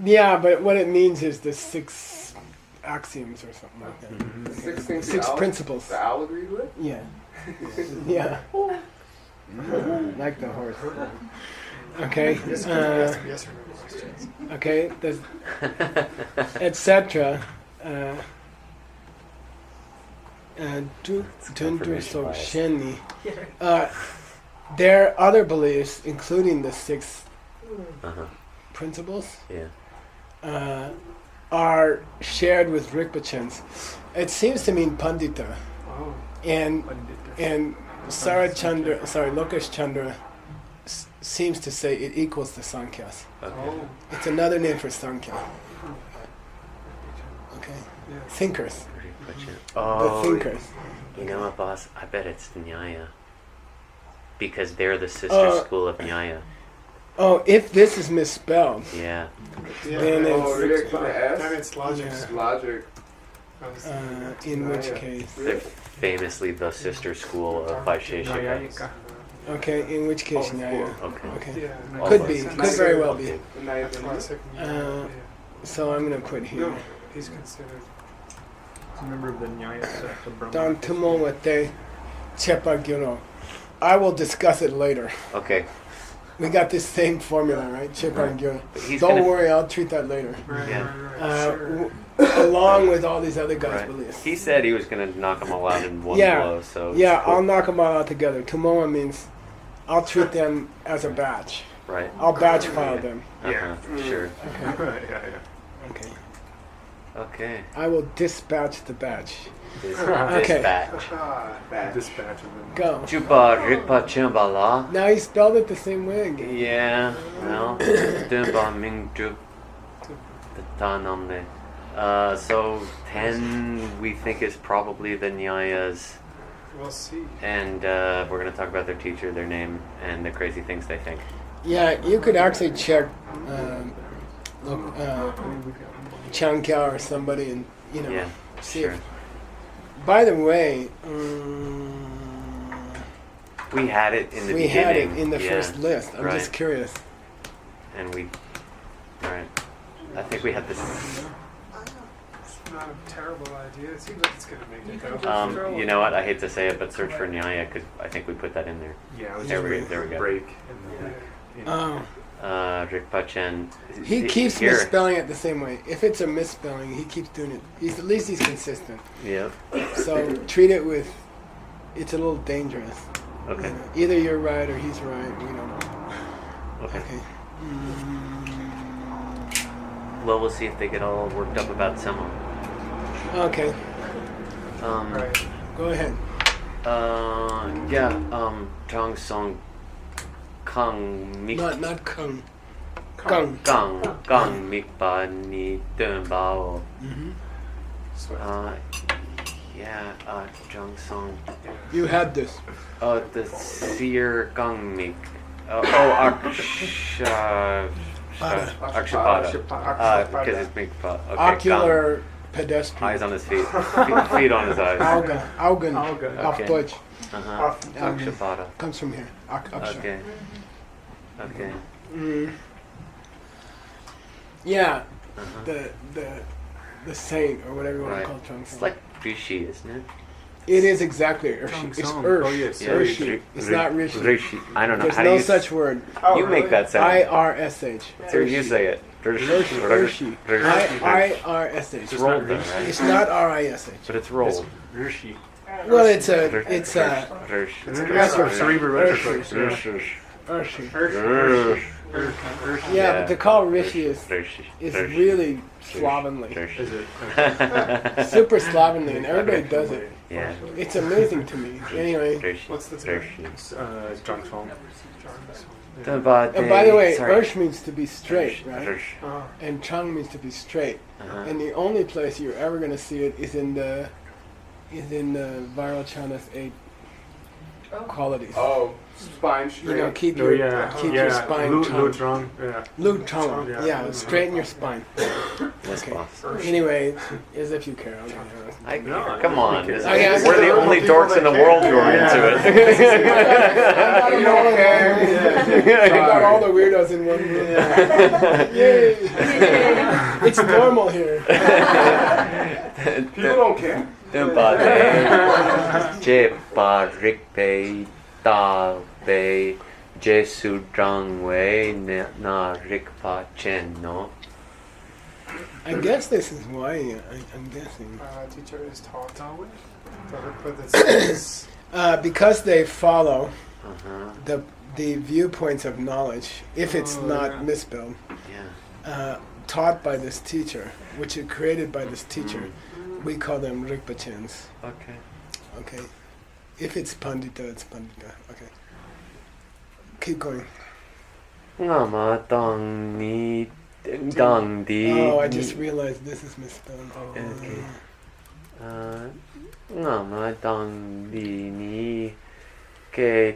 Yeah, but what it means is the 6 axioms or something like that. Mhm. Okay. 6 things 6 the owl- principles. The owl agreed with? Yeah. Yeah. Like the horse. Okay. Yes or no questions. Okay. Etc. Confirmation bias. Sheni. Their other beliefs, including the 6 Uh-huh. principles, Yeah. are shared with Rikpachens. It seems to mean Pandita. Oh. And Lokesh Chandra seems to say it equals the Sankhya's. Okay. Oh. It's another name for Sankhya. Okay. Yeah. Thinkers. The Oh, thinkers. you know what, boss? I bet it's Nyaya. Because they're the sister school of Nyaya. Oh, if this is misspelled, Yeah. Yeah. Then Oh, it's- really? The S? then it's logic. Yeah. Logic. in which case. They're famously the sister school of Vaisheshika. Nyayika. Okay, in which case, Oh, Nyaya. Okay. Okay. Yeah. Could be. Almost. Could very well be. Naya Classic. Uh, So I'm going to put here. No, he's considered. He's a member of the Nyaya sect of Brahma. Don Tumowate Chepa Gyuro. I will discuss it later. Okay. We got this same formula, right? Chepa and Gyuro. But he's Don't gonna- worry, I'll treat that later. Right, Yeah. sure. Along with all these other guys' Right. beliefs. He said he was going to knock them all out in one Yeah. blow, so... Yeah, cool. I'll knock them all out together. Tumoa means I'll treat them as a batch. Right. I'll batch file them. Uh-huh. Sure. yeah. Okay. Okay. I will dispatch the batch. Okay. Dispatch. Bad. Dispatch of them. Go. Chupa rikpa chimbala. Now he spelled it the same way again. Yeah. No. Dumba ming drup. Tanamne. So 10 we think is probably the Nyayas, We'll see. and we're going to talk about their teacher, their name, and the crazy things they think. Yeah, you could actually check Chankya or somebody and, Yeah. see Sure. if... By the way, We had it in the we beginning. had it in the yeah. first list. I'm Right. just curious. And we... Right. I think we had this... It's not a terrible idea. It seems like it's going to make it though. You know what? I hate to say it, but search for Nyaya, because I think we put that in there. Yeah, it was There just we a go, there we go. break in the Oh. Rikpa-chen... He keeps here. misspelling it the same way. If it's a misspelling, he keeps doing it. At least he's consistent. Yep. So treat it with, it's a little dangerous. Okay. Either you're right or he's right. We don't know. Okay. Okay. Well, we'll see if they get all worked up about Sema. Okay. Right. Go ahead. Tong Song Kang Mik Not Kung. Kung. Kang Mikpa Ni Dun Bao. Mm-hmm. Jung Song. You had this. The Seer Gang Mik. Akshapada. Because it's Mikpa. Okay, Ocular Gang. pedestrian. Eyes on his feet. Feet on his eyes. Augen. Augen. Auf Okay. Deutsch. Uh-huh. Akshapada. Comes from here. Aksha. Okay. Okay. Mm. Yeah. Uh-huh. The saint or whatever you want Right. to call Chung It's like Rishi, isn't it? It is exactly Urshi. It's Chung-sung. Ursh. Oh, yes. Yeah, Urshi. It's not Rishi. Rishi. I don't know. There's How do no you such word. Oh, You make that sound. IRSH. So you say it. Urshi. IRSH. It's rolled though, right? It's not RISH. But it's rolled. Rishi. Well, it's a It's cerebral retroflex. Urshi. Yeah, but to call Rishi is really slovenly. Is it? Super slovenly, and everybody does it. Yeah. It's amazing to me. Anyway, What's the term? Jung Song. and by the way, sorry. Ursh means to be straight, right? Oh. And Chung means to be straight. Uh-huh. And the only place you're ever going to see it is in the Viral Chanas 8 qualities. Oh, spine straight. You know, keep No, your yeah, keep yeah. your spine Lu taut. Trong, yeah. Lu Trong. Yeah. Yeah, straighten your spine. Yes, Okay. boss. Anyway, as if you care. Okay, I, come on. This is- Oh, yeah, we're the so- only dorks in the world who are Yeah. into You don't care. I got all the weirdos in one room. Yay! It's normal here. People don't care. Je parik pe ta pe Jesu drang wei na rik pa chen no. I guess this is why. I'm guessing. Teacher is taught but it's Because they follow Uh-huh. the viewpoints of knowledge, if it's not yeah. misspelled, Yeah. taught by this teacher, which is created by this teacher, we call them Rikpachens. Okay. Okay. If it's Pandita, it's Pandita. Okay. Keep going. Ngama dang ni dang di. Oh, I just realized this is misspelled. Okay. Ngama dang di ni ke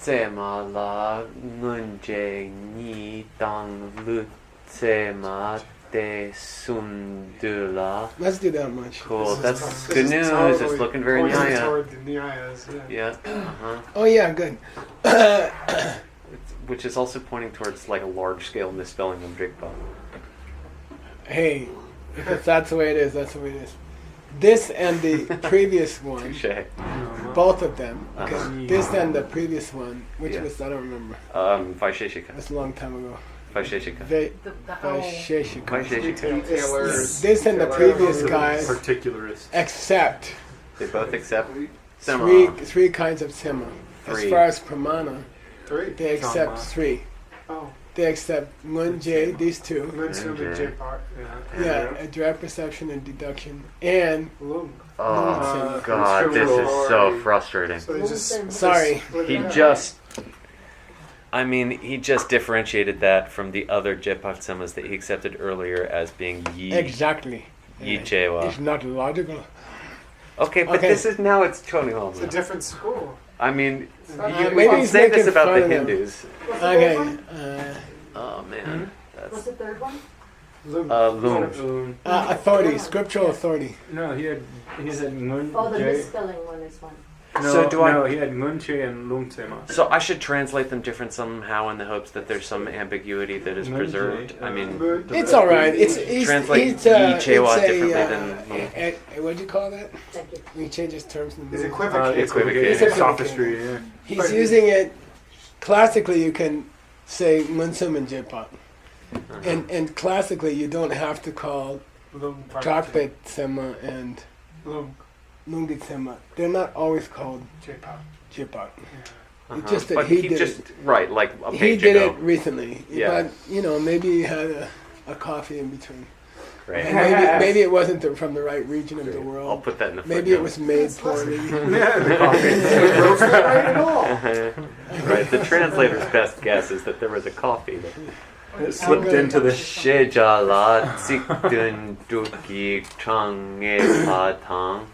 tsema la ngun je ni dang lu tsema de sum du la. Let's do that much. Cool. This is That's this good is news. totally It's looking very pointing nyaya. toward the Nyayas, yeah. Yeah. Uh-huh. Oh yeah, good. Which is also pointing towards like a large-scale misspelling of Rigpa. Hey, if that's the way it is, that's the way it is. This and the previous one, Touche. both of them. Okay. Uh-huh. This and the previous one, which Yeah. was I don't remember. Vaisheshika. That's a long time ago. Vaisheshika. The owl. Vaisheshika. Vaisheshika. Taylor's. This and the previous guys Particularist. accept They both accept Sema. three kinds of sema. As Three. far as pramana, Three. they accept Sama. three. Oh, They accept Munje, these two. Munsum and Okay. J-Part. Yeah, a direct perception and deduction, and Lung. Oh god, this is so frustrating. So they just Sorry. split He it up. he just differentiated that from the other Jepak Semas that he accepted earlier as being Yi exactly. Yi Jewa. It's not logical. Okay, but Okay. this is now it's Tony Holmes. It's a different school. I mean, we maybe can he's say this making about fun the of them. Hindus. Okay. Oh man, What's that's the third one? Lung. Loom. Authority, scriptural authority. No, he said Mun Oh, the Jae. misspelling one is one. No, So do I- no, he had Munche and Lungtsema. So I should translate them different somehow in the hopes that there's some ambiguity that is preserved. I mean, It's all right. It's Translate it's, Yi it's Chewa a, differently than what do you call that? Thank you. We change his terms. In the Is movie. equivocating. Equivocating. It's Sophistry, yeah. He's But- using it. Classically, you can say Munsum and Jepat, and classically, you don't have to call Lung. Trakpet Sema and Lung. Lungit Sema. They're not always called J-Pop. Jepat. uh-huh. just that but he he did just right like a He page did ago. it recently, Yeah. but maybe he had a coffee in between. Right. And maybe it wasn't from the right region of the I'll world. put that in the Maybe it footnote. was made poorly. Yeah, the coffee. Right. The translator's best guess is that there was a coffee that It slipped into the Shejala Tsikdun Duki Change Patang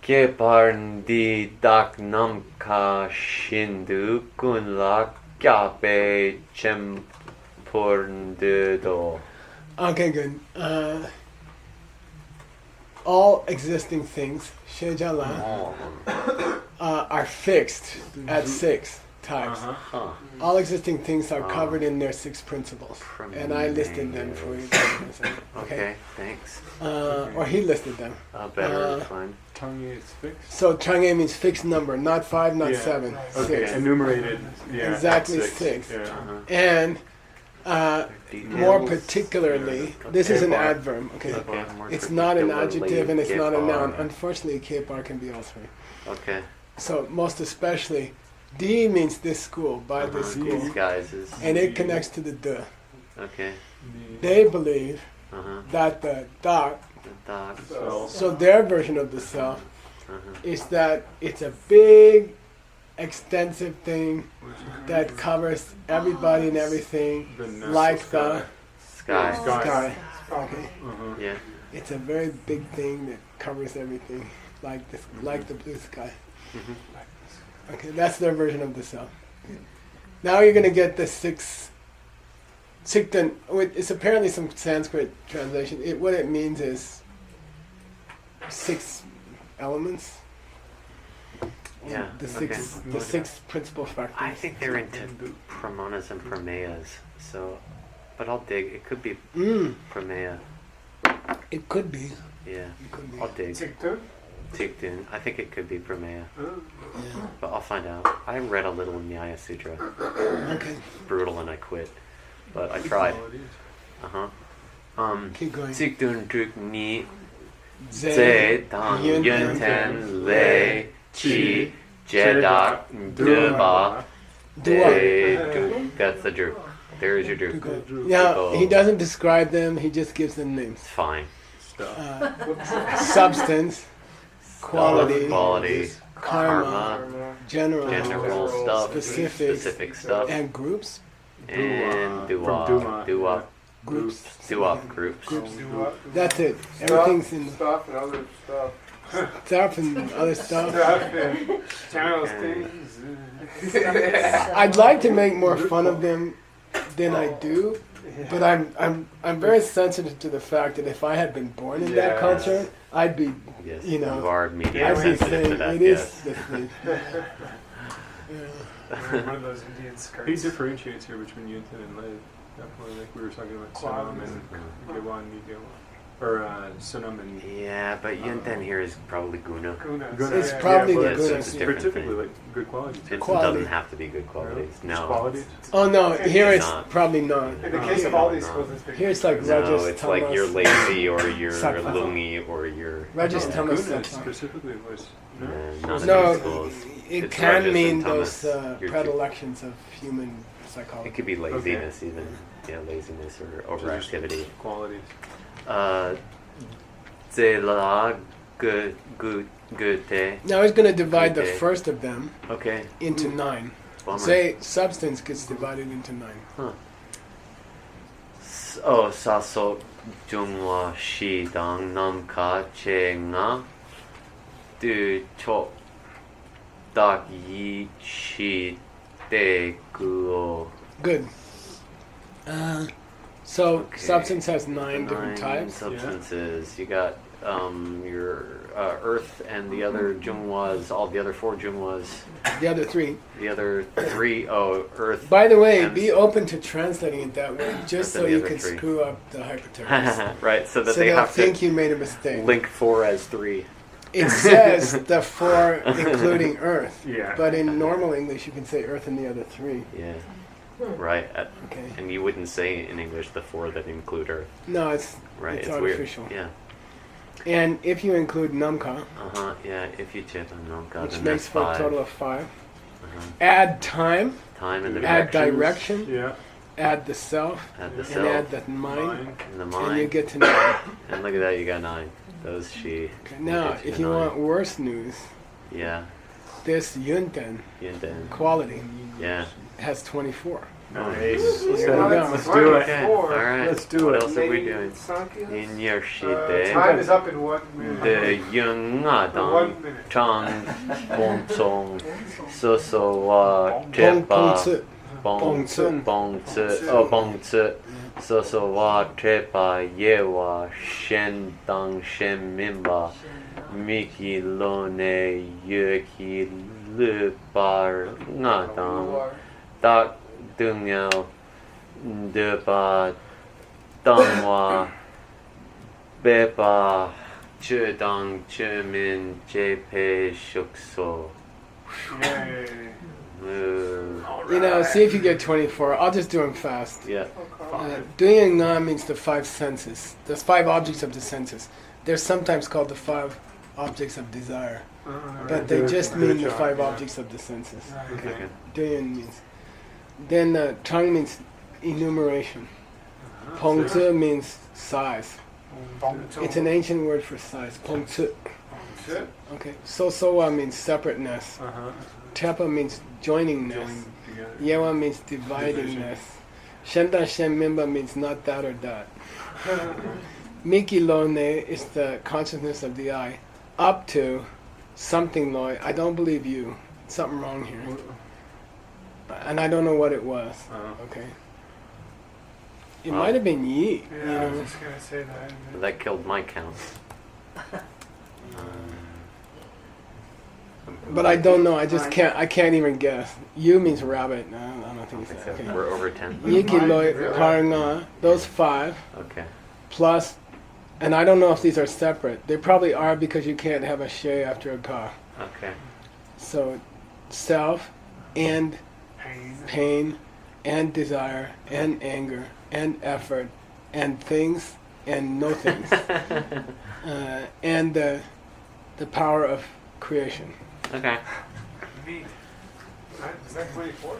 Keparndi Dak Namka Shindu Kunla Kyape Chempurndudo. Okay, good. All existing things, Shejala, are fixed at 6 types. Huh. All existing things are covered in their 6 principles, and I listed them for you. Okay, thanks. Or he listed them. Better, fine. tongue is fixed. So Chang'e means fixed number, not 5, not Yeah. 7, Okay, 6. enumerated. Yeah, Exactly 6. 6. Yeah. Uh-huh. And more particularly, this is an Kepar. adverb. Okay, Okay, more it's not an particularly adjective and it's not a noun. Kepar. Unfortunately, Kepar can be all 3. Okay. So most especially, D means this school, by this These school, guys is and it connects to the D. okay. They believe Uh-huh. that the dot, The dog. so their version of the self, Uh-huh. is that it's a big, extensive thing that covers everybody and everything, The like the Sky. Sky. sky. Okay, Uh-huh. Yeah. it's a very big thing that covers everything, like this, like the blue sky. Mhm. Okay, that's their version of the self. Now you're going to get the six. Siddhanta. It's apparently some Sanskrit translation. What it means is 6 elements. Yeah. The okay. six principal factors. I think they're into pramanas and pramayas. So, but I'll dig. It could be pramaya. It could be. Yeah. It could be. I'll dig. Tiktun? Tiktun. I think it could be pramaya. Oh. Yeah. But I'll find out. I read a little Nyaya Sutra. Okay. Brutal, and I quit. But I tried. Keep going. Tiktun Duk Ni Ze, Ze Dang Yun Yun Ten, Ten Le Chi Jedak Duba Dua. That's the Druk. There is your Druk. Now, he doesn't describe them, he just gives them names. It's fine. Substance, quality, Quality, karma, karma, general, general stuff, specific stuff, and groups. and Duma. Dua, Groups. Dua groups. That's it. Everything's in Stuff and other stuff. stuff and other stuff. Stuff and channels things. I'd like to make more fun of them than I do, but I'm very sensitive to the fact that if I had been born in that Yes. culture, I'd be, Yes, you know, you are media I'd be sensitive saying to that. it is Yes. this thing. One of those Indian He skirts. differentiates here between Yuntan and Led. Definitely, like we were talking about Sonam and Gewan, or Sonam and Yeah, but Yunten here is probably Guna. Gunas. It's Yeah, probably yeah, the but Yes, good. it's a They're different typically thing. like good qualities. It Quality. doesn't have to be good qualities. Just No. qualities. Oh no, here it's not. probably not. In the case of all these schools, it's big. Here it's like No, Rajas it's like you're Tamas. lazy or you're Sattva. lungi or you're. Rajas No, Tamas. Guna Sattva. specifically was None of No, these schools. it It's can Rajas mean and those Tamas. You're too- predilections of human It psychology. could be laziness even. Yeah, laziness or overactivity. qualities. Zela gute. Now he's going to divide the Okay. first of them Okay. into 9. Bummer. Say substance gets divided into 9. Oh, saso jungwa shi dang nam ka che nga du chok dak yi shi de guo. Good. So Okay. substance has 9 different 9 types. substances. You got your earth and the other jungwas, all the other 4 jungwas. The other 3. The other 3, earth. By the way, and- be open to translating it that way, just And so the you other can 3. screw up the hypertext. Right, so that So they they'll have think to you made a mistake. link 4 as 3. It says the 4 including Earth, Yeah. but in normal English you can say Earth and the other 3. Yeah. Right. Okay. And you wouldn't say in English the 4 that include Earth. No, it's Right. It's It's, artificial. weird. Yeah. and if you include Namka, Yeah. If you chip on Nonka, which then makes that's for a 5. total of 5. Uh-huh. Add time, Time and the add directions. direction, Yeah. add the self, Add the and self add the mind, Mine. and the and you mind. get to 9. And look at that, you got 9. Those she. Okay, now, get if to you 9. want worse news, Yeah. this Yunten Yunten. quality Yeah. has 24. Nice. There we Let's go. do it. Okay. All right. Let's do what it. else are we doing? Sankhya? In your sheet Time is up in 1 minute. the young Adam 1 minute. Chang Bong Song So So Wa Bong Trepa Tzu. Bong Tzu So So Wa Trepa Yewa Shen Dang Shen Mimba Miki Lone Yuki Lu Bar Nga Dang Dak Dung Yao De Ba Dang Wa Be Ba Chö Dang Chö Min Je Pe Shuk So. Yay. You know, see if you get 24. I'll just do them fast. Yeah. Doing Nga means the 5 senses. There's 5 objects of the senses. They're sometimes called the 5 objects of desire. But they just mean the 5 objects of the senses. Okay. Doyen means. Then Chang means enumeration. Pongzi means size. It's an ancient word for size. Pongzi. Okay. So means separateness. Tepa means joiningness. Together. Yewa means dividingness. Shenda Shen Mimba means not that or that. Miki Lone is the consciousness of the I. Up to something Loi. I don't believe you. something wrong here. And I don't know what it was. Okay. It Well, might have been Yi. Yeah, I was just gonna say that. That killed my count. But I don't know. I just can't. I can't even guess. Yu means rabbit. No, I don't think it's that. Okay. We're over 10. Yiki Loi Paranga. Those 5 Okay. plus, and I don't know if these are separate. They probably are because you can't have a she after a ka. Okay. So, self, and pain, and desire, and anger, and effort, and things, and no things, and the power of creation. Okay. Is that 24?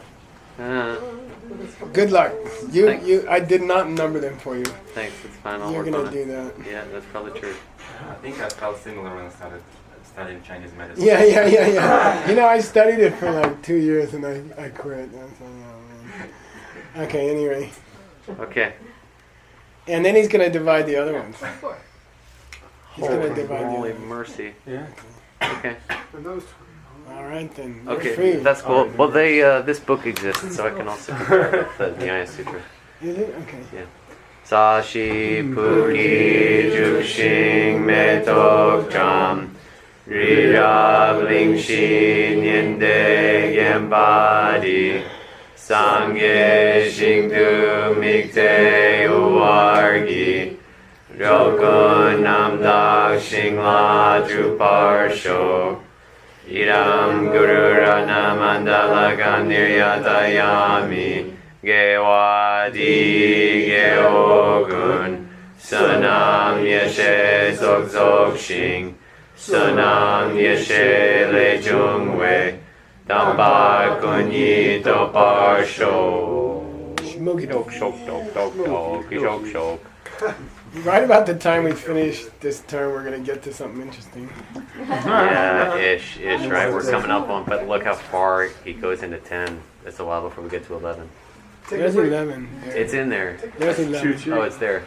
Good luck. Thanks. I did not number them for you. Thanks. It's fine. I'll You're work gonna on do it. that. Yeah, that's probably true. I think I felt similar when I started studying Chinese medicine. Yeah. You know, I studied it for like 2 years and I quit. I was like, oh, man. Okay, anyway. Okay. And then he's gonna divide the other ones. He's gonna divide the Holy other ones. mercy. Yeah. Okay. And those All right then. You're Okay. free. That's cool. Well, this book exists, so I can also compare it with the Nyaya Sutra. Is it? Okay. Sashi Puki Jukshin Metok Cham Rira Lingshi Nyende Gembadi Sangye Shingdu Mikte Uwargi Rokun Namdak Shingla Druparsho Iram Guru Rana Mandala Gandiryatayami Gewadi Geogun Sunam Yeshe Zog Zog Shing Sunam Yeshe Le Jungwe Dambar Kunyi Topar Sho Shmoogie dog. Shok Dok Dok Dok Shok Shok. Right about the time we finish this term, we're gonna get to something interesting. Yeah, ish, right? We're coming up on, but look how far he goes into 10. That's a while before we get to 11. There's 11. There. It's in there. There's 11. Oh, it's there.